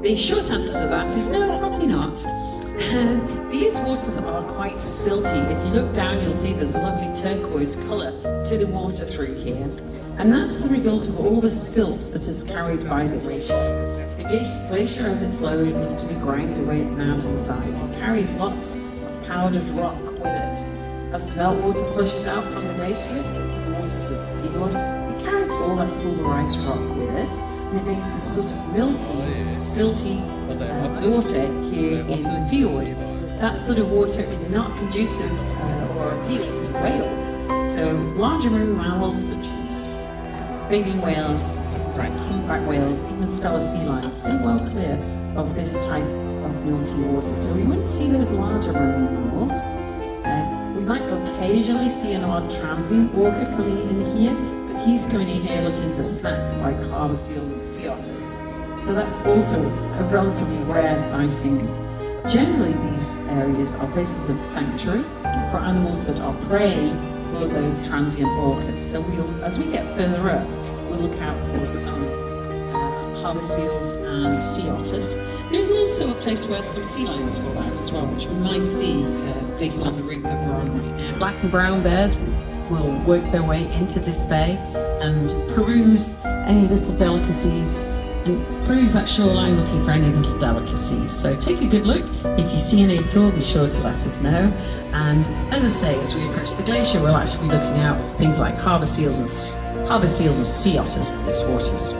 The short answer to that is no, probably not. These waters are quite silty. If you look down, you'll see there's a lovely turquoise colour to the water through here. And that's the result of all the silt that is carried by the glacier. The glacier, as it flows, literally grinds away at the mountainsides. It carries lots of powdered rock with it. As the meltwater flushes out from the glacier into the waters of the fjord, it carries all that pulverized rock with it, and it makes this sort of milty, silty water here in the fjord. That sort of water is not conducive or appealing to whales. So larger marine mammals such as baby whales, things like humpback whales, even Steller sea lions, still well clear of this type of milty water. So we wouldn't see those larger marine mammals. We might occasionally see an odd transient walker coming in here, but he's coming in here looking for snacks like harbour seals and sea otters. So that's also a relatively rare sighting. Generally, these areas are places of sanctuary for animals that are prey for those transient orcas. So as we get further up, we'll look out for some harbour seals and sea otters. There's also a place where some sea lions fall out as well, which we might see based on the route that we're on right now. Black and brown bears will work their way into this bay and peruse any little delicacies and peruse that shoreline looking for any little delicacies. So take a good look. If you see any at all, be sure to let us know. And as I say, as we approach the glacier, we'll actually be looking out for things like harbour seals and sea otters in its waters.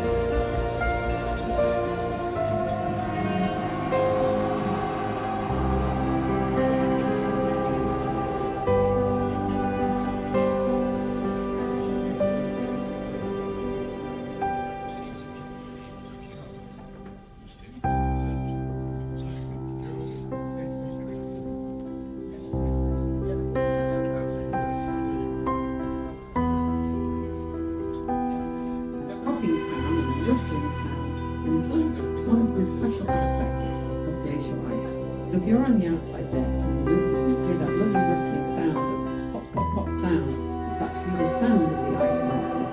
Whistling sound, and it's one of the special aspects of glacial ice. So if you're on the outside decks and you listen, you hear that lovely rustling sound, the pop, pop, pop sound. It's actually the sound of the ice melting.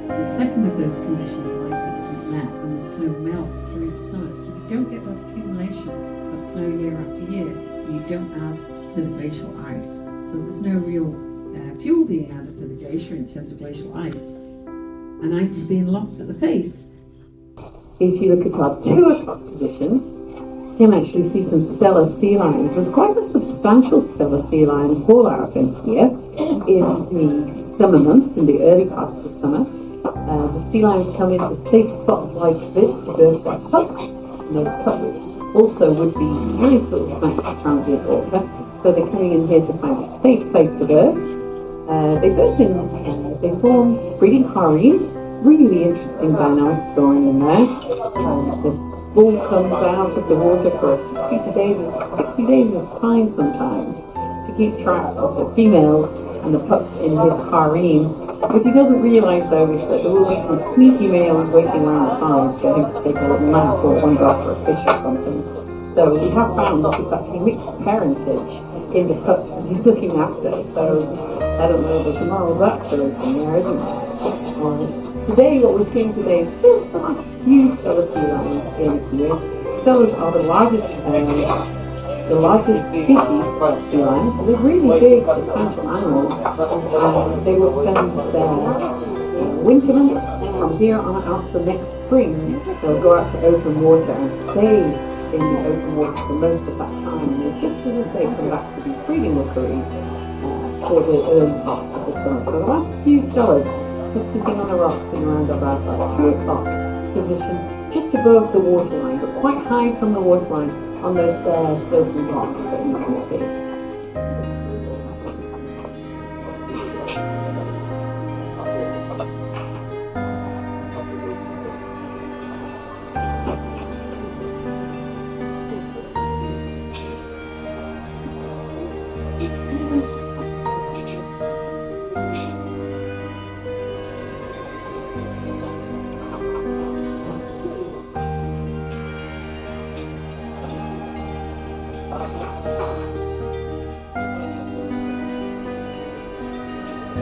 The second of those conditions likely isn't met when the snow melts through the summer, so you don't get that accumulation of snow year after year, and you don't add to the glacial ice. So there's no real fuel being added to the glacier in terms of glacial ice, and ice is being lost at the face. If you look at our 2 o'clock position, you can actually see some Steller sea lions. There's quite a substantial Steller sea lion fallout in here in the summer months, in the early part of the summer. The sea lions come into safe spots like this to birth their pups, and those pups also would be nice little snacks for transient orca, so they're coming in here to find a safe place to birth. They form breeding harems, really interesting dynamics going in there. The bull comes out of the water for 60 days at a time sometimes to keep track of the females and the pups in his harem. What he doesn't realise though is that there will be some sneaky males waiting around the sides for him to take a little nap or wander after a fish or something. So we have found that it's actually mixed parentage in the pups that he's looking after. So I don't know, there's a moral factor in there, isn't there? Today, what we're seeing today is just the last few Steller sea lions in here. Stellers are the largest species of sea lions. They're really big, substantial animals. They will spend their winter months from here on out to next spring. They'll go out to open water and stay in the open water for most of that time. And they just, as I say, come back to be breeding rookeries for the early parts of the summer. So the last few Stellers just sitting on the rocks in around about our 2 o'clock position, just above the waterline, but quite high from the waterline on those bare slopes and rocks that you can see. It's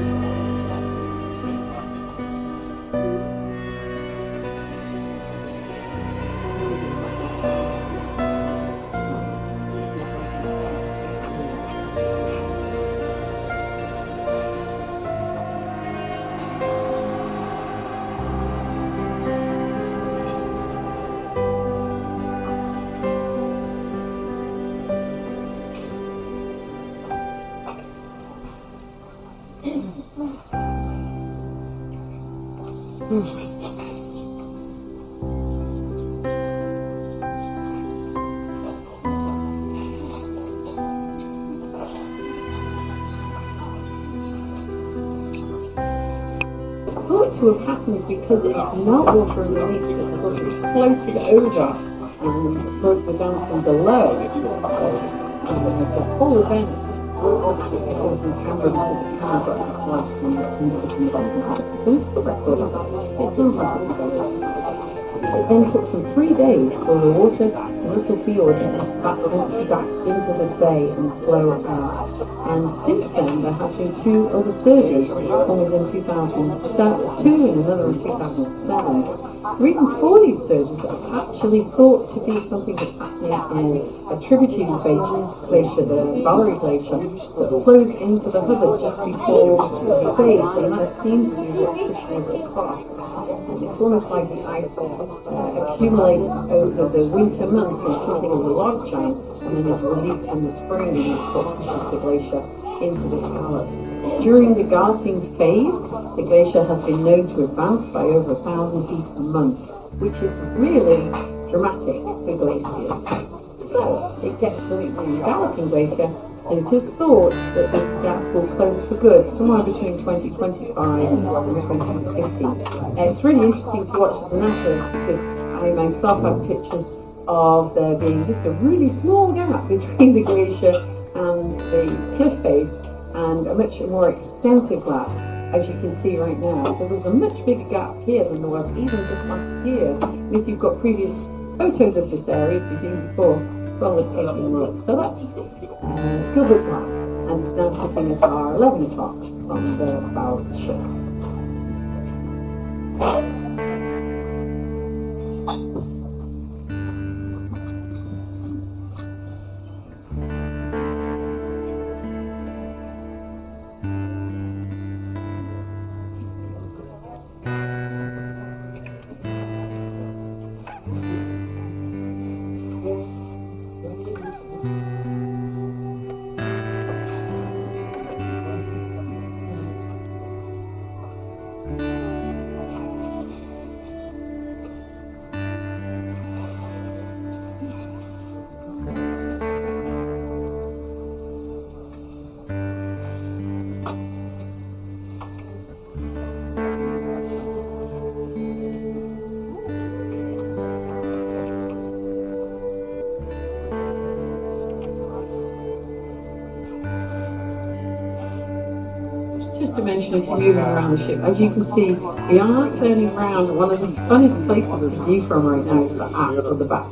thought to have happened because of meltwater underneath that sort of floated over and broke the dam from below. And the whole event was causing Canberra because the camera got dislodged from the bottom half. So we put record on that. It sounds like it. It then took some 3 days for the water in Russell Fiord to empty back into this bay and flow out. And since then, there have been 2 other surges. One was in 2002 and another in 2007. The reason for these surges is actually thought to be something that's happening in a tributary glacier, the Valerie Glacier, that flows into the Hubbard just before the face, and that seems to be what's pushing it across. It's almost like the ice accumulates over the winter months in something of a logjam, and then is released in the spring, and that's what pushes the glacier into this valley. During the galloping phase, the glacier has been known to advance by over 1,000 feet a month, which is really dramatic for glaciers. So, it gets the nickname Galloping Glacier, and it is thought that this gap will close for good somewhere between 2025 and 2050. It's really interesting to watch as a naturalist because I myself have pictures of there being just a really small gap between the glacier and the cliff face, and a much more extensive gap, as you can see right now. So there's a much bigger gap here than there was even just last year. And if you've got previous photos of this area, if you've been before, well, we're taking a look. So that's Hubbard Glacier, and it's now sitting at our 11 o'clock on the bow of the ship. Just to mention, if you're moving around the ship, as you can see, we are turning around. One of the funnest places to view from right now is the aft or the back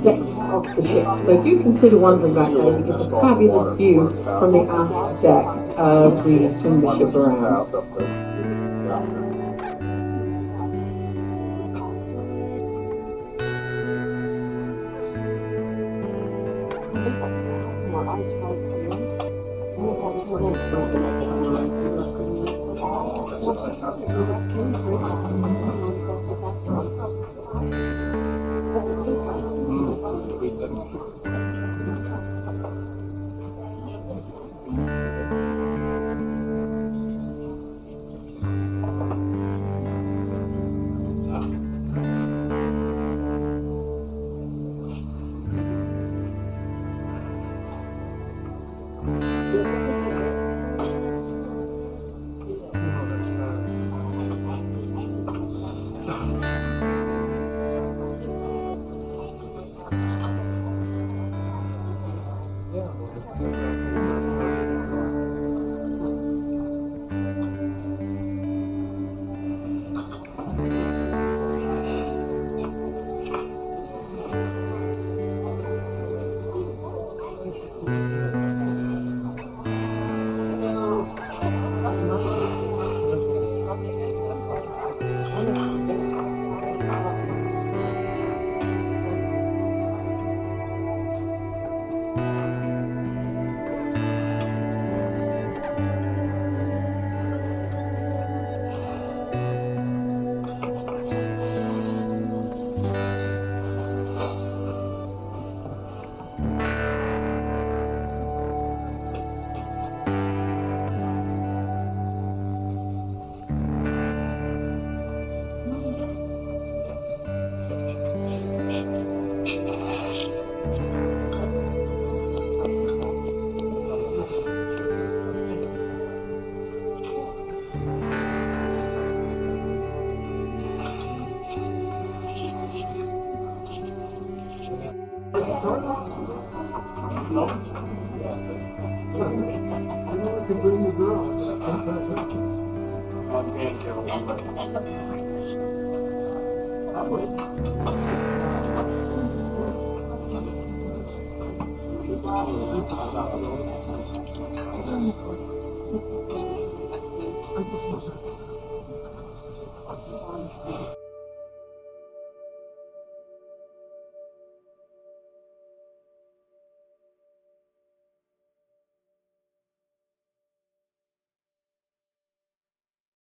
decks of the ship. So do consider wandering back there. You get a fabulous view from the aft decks as we swing the ship around. can bring the girls.